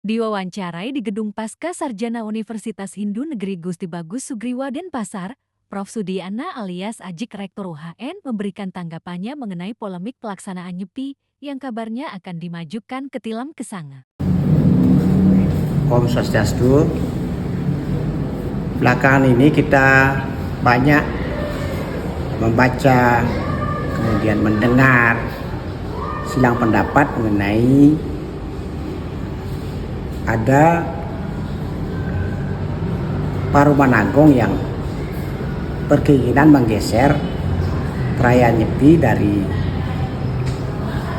Diwawancarai di Gedung Pasca Sarjana Universitas Hindu Negeri Gusti Bagus Sugriwa Denpasar, Prof. Sudiana alias Ajik Rektor UHN memberikan tanggapannya mengenai polemik pelaksanaan Nyepi yang kabarnya akan dimajukan ke Tilam Kesanga. Om Swastiastu. Belakangan ini kita banyak membaca, kemudian mendengar silang pendapat mengenai ada Paruman Agung yang berkeinginan menggeser perayaan Nyepi dari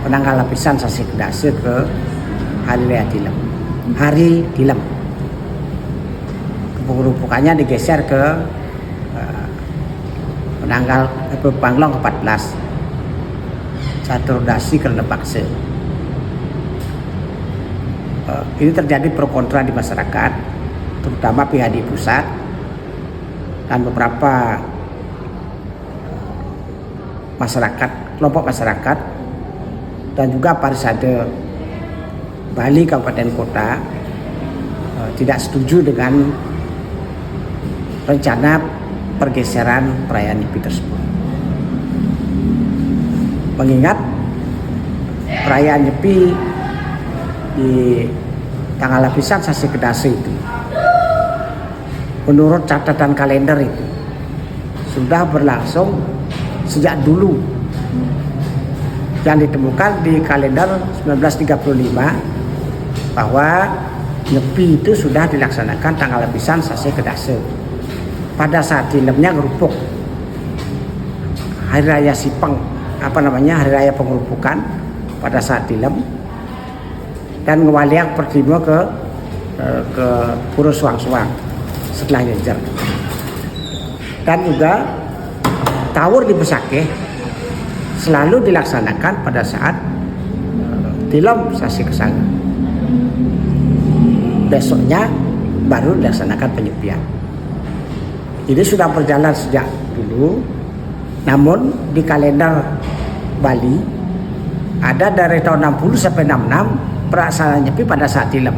penanggal lapisan Sasi Kedase ke Hari Tilem. Kerupukannya digeser ke penanggal Panglong ke-14 Caturdasi Karena Paksa. Ini terjadi pro kontra di masyarakat, terutama pihak di pusat dan beberapa masyarakat, kelompok masyarakat dan juga parisade Bali Kabupaten Kota tidak setuju dengan rencana pergeseran perayaan Nyepi tersebut. Mengingat perayaan Nyepi di tanggal lapisan Sasi Kedase itu, menurut catatan kalender itu sudah berlangsung sejak dulu, yang ditemukan di kalender 1935 bahwa Nyepi itu sudah dilaksanakan tanggal lapisan Sasi Kedase. Pada saat Tilemnya ngerupuk, hari raya Sipeng, hari raya pengerupukan pada saat Tilem, dan ngewaliak pertimo ke Pura Suang-Suang setelah nyejer. Dan juga Tawur di Besakeh selalu dilaksanakan pada saat Tilem Sasi Kesanga. Besoknya baru dilaksanakan penyepian. Ini sudah berjalan sejak dulu. Namun di kalender Bali ada dari tahun 60 sampai 66 pelaksanaan Nyepi pada saat Tilem.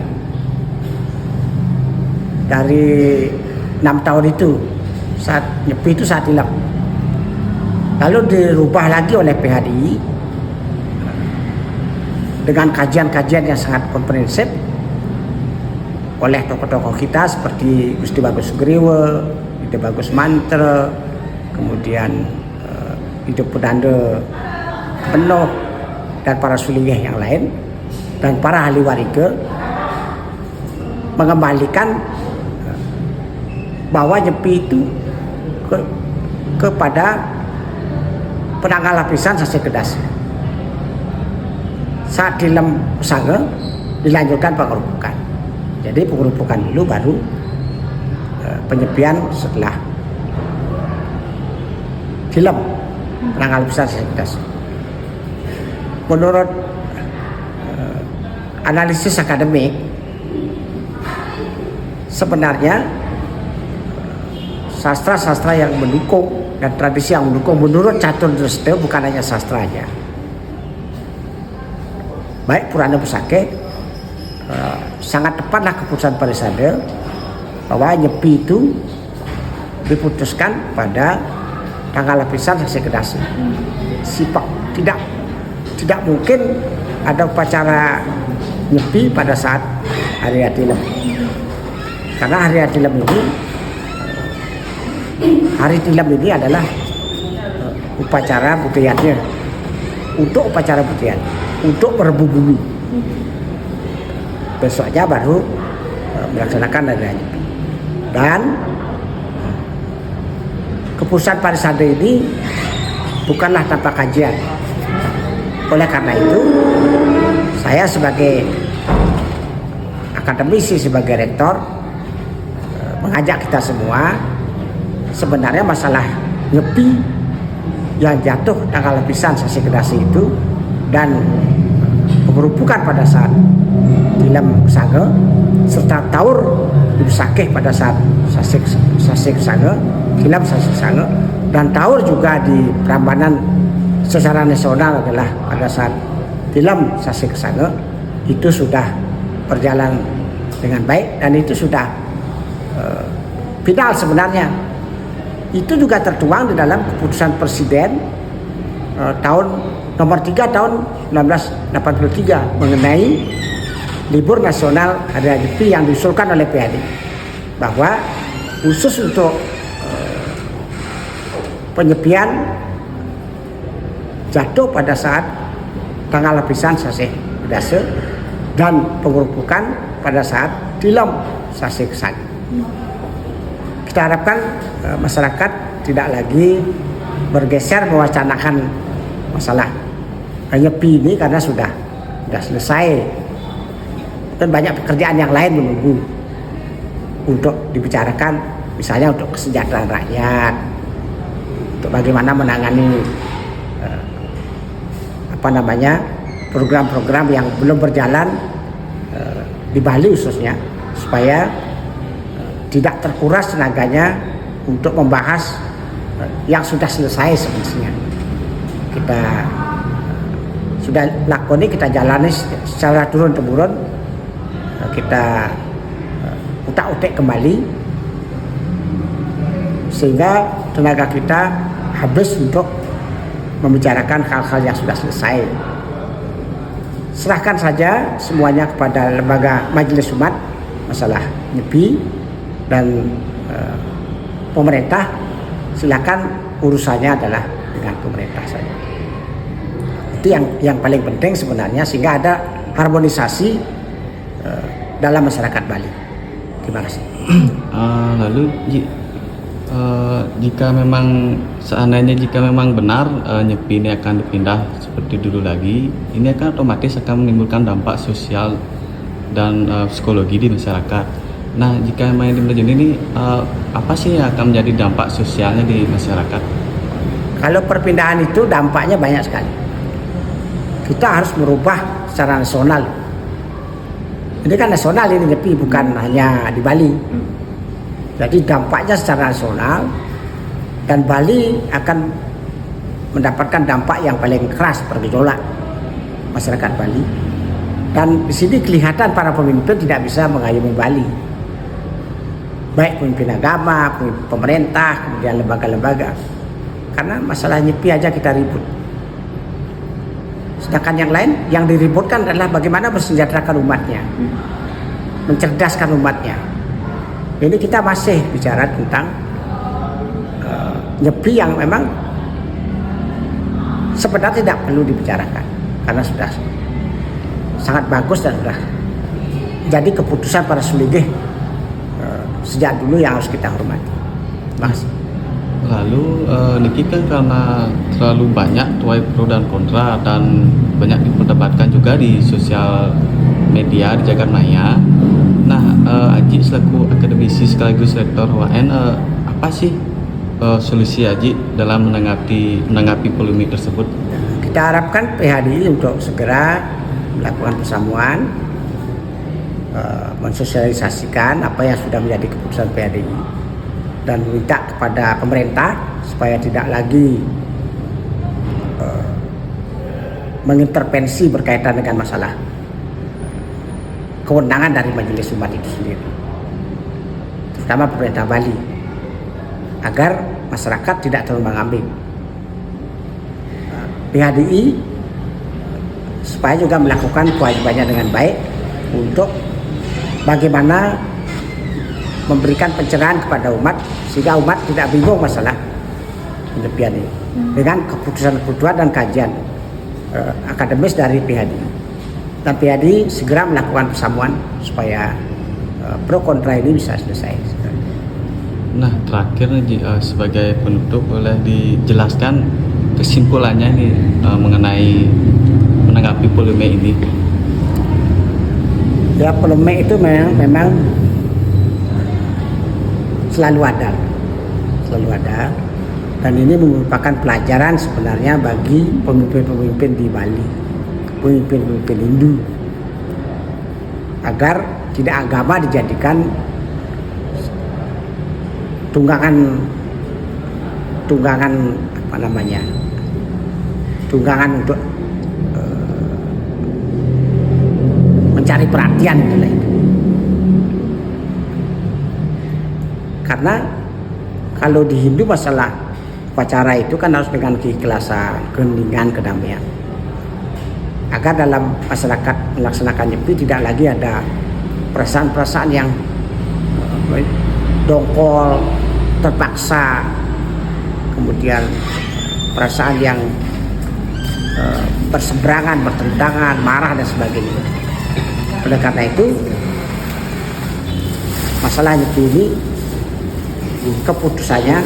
Dari 6 tahun itu saat Nyepi itu saat Tilem. Lalu dirubah lagi oleh PHDI dengan kajian-kajian yang sangat komprehensif oleh tokoh-tokoh kita seperti Gusti Bagus Sugriwa, Ide Bagus Mantra, kemudian Ide Pedanda Penuh, dan para sulingeh yang lain, dan para ahli warga mengembalikan bahwa Nyepi itu kepada penanggal lapisan Sasi Kedase. Saat Tilem Kesanga dilanjutkan pengerupukan. Jadi pengerupukan dulu baru penyepian setelah Tilem penanggal lapisan Sasi Kedase. Menurut analisis akademik, sebenarnya sastra-sastra yang mendukung dan tradisi yang mendukung menurut Caturdasada bukan hanya sastranya, baik Purana Besakeh, sangat tepatlah keputusan parisade bahwa Nyepi itu diputuskan pada tanggal lapisan Sasi Kedase. Sipak tidak mungkin ada upacara Nyepi pada saat hari Tilem, karena hari Tilem ini adalah upacara butiannya, untuk upacara butian, untuk merebu bumi. Besoknya baru melaksanakan hari raya Nyepi. Dan keputusan parisade ini bukanlah tanpa kajian. Oleh karena itu, saya sebagai akademisi, sebagai rektor, mengajak kita semua, sebenarnya masalah Nyepi yang jatuh tanggal lapisan Sasi Kedase itu dan pengerupukan pada saat Tilem Kesanga serta Tawur di Besakeh pada saat Sasi Kesanga, Tilem Sasi Kesanga, dan Tawur juga di Prambanan secara nasional adalah pada saat Tilem Sasi Kesanga, itu sudah berjalan dengan baik dan itu sudah final sebenarnya. Itu juga tertuang di dalam keputusan Presiden tahun nomor 3 tahun 1983 mengenai libur nasional Hari Raya Nyepi yang diusulkan oleh PAD, bahwa khusus untuk penyepian jatuh pada saat tanggal lapisan Sasih Kedase dan pengerupukan pada saat tilem Sasih Kesang. Kita harapkan masyarakat tidak lagi bergeser mewacanakan masalah Nyepi ini karena sudah selesai dan banyak pekerjaan yang lain menunggu untuk dibicarakan, misalnya untuk kesejahteraan rakyat, untuk bagaimana menangani program-program yang belum berjalan di Bali khususnya, supaya tidak terkuras tenaganya untuk membahas yang sudah selesai sebenarnya. Kita sudah lakoni, kita jalani secara turun-temurun, kita utak-utik kembali sehingga tenaga kita habis untuk membicarakan hal-hal yang sudah selesai. Serahkan saja semuanya kepada lembaga Majelis Umat masalah Nyepi, dan pemerintah silakan urusannya adalah dengan pemerintah saja. Itu yang paling penting sebenarnya, sehingga ada harmonisasi dalam masyarakat Bali. Terima kasih. Lalu jika memang benar Nyepi ini akan dipindah seperti dulu lagi, ini akan otomatis akan menimbulkan dampak sosial dan psikologi di masyarakat. Nah, jika memang ini apa sih yang akan menjadi dampak sosialnya di masyarakat? Kalau perpindahan itu dampaknya banyak sekali. Kita harus merubah secara nasional. Ini kan nasional, ini Nyepi, bukan hanya di Bali. Jadi dampaknya secara nasional, dan Bali akan mendapatkan dampak yang paling keras, bergejolak masyarakat Bali. Dan di sini kelihatan para pemimpin tidak bisa mengayomi Bali, baik pemimpin agama, pemerintah, kemudian lembaga-lembaga, karena masalah Nyepi aja kita ribut. Sedangkan yang lain yang diributkan adalah bagaimana mensejahterakan umatnya, mencerdaskan umatnya. Ini kita masih bicara tentang Nyepi yang memang sebenarnya tidak perlu dibicarakan karena sudah sangat bagus dan sudah jadi keputusan para suligih sejak dulu yang harus kita hormati. Terima kasih. Lalu niki kan karena terlalu banyak tuai pro dan kontra dan banyak diperdebatkan juga di sosial media di jagat maya. Nah, Aji selaku akademisi sekaligus rektor HUAN, apa sih solusi Aji dalam menanggapi polemik tersebut? Kita harapkan PHDI untuk segera melakukan persamuan, mensosialisasikan apa yang sudah menjadi keputusan PHDI, dan minta kepada pemerintah supaya tidak lagi mengintervensi berkaitan dengan masalah kewenangan dari Majelis Umat itu sendiri, terutama pemerintah Bali, agar masyarakat tidak terombang-ambing. PHDI supaya juga melakukan kewajibannya dengan baik untuk bagaimana memberikan pencerahan kepada umat, sehingga umat tidak bingung masalah penyepian ini, dengan keputusan-keputusan dan kajian akademis dari PHDI. Dan PHDI segera melakukan persamuan supaya pro kontra ini bisa selesai. Nah, terakhir sebagai penutup, boleh dijelaskan kesimpulannya ini mengenai menanggapi polemik ini? Ya, polemik itu memang selalu ada, dan ini merupakan pelajaran sebenarnya bagi pemimpin-pemimpin di Bali, pemimpin-pemimpin Hindu, agar tidak agama dijadikan tunggangan mencari perhatian itulah itu. Karena kalau di Hindu masalah upacara itu kan harus dengan keikhlasan, keheningan, kedamaian. Agar dalam masyarakat melaksanakan Nyepi tidak lagi ada perasaan-perasaan yang dongkol, terpaksa, kemudian perasaan yang berseberangan, bertentangan, marah dan sebagainya. Oleh karena itu, masalah Nyepi ini keputusannya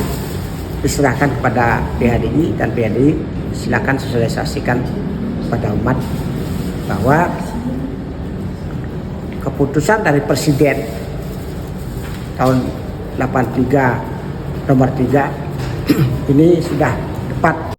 diserahkan kepada PHDI dan PHDI silakan sosialisasikan kepada umat bahwa keputusan dari Presiden tahun 83 nomor 3 ini sudah tepat.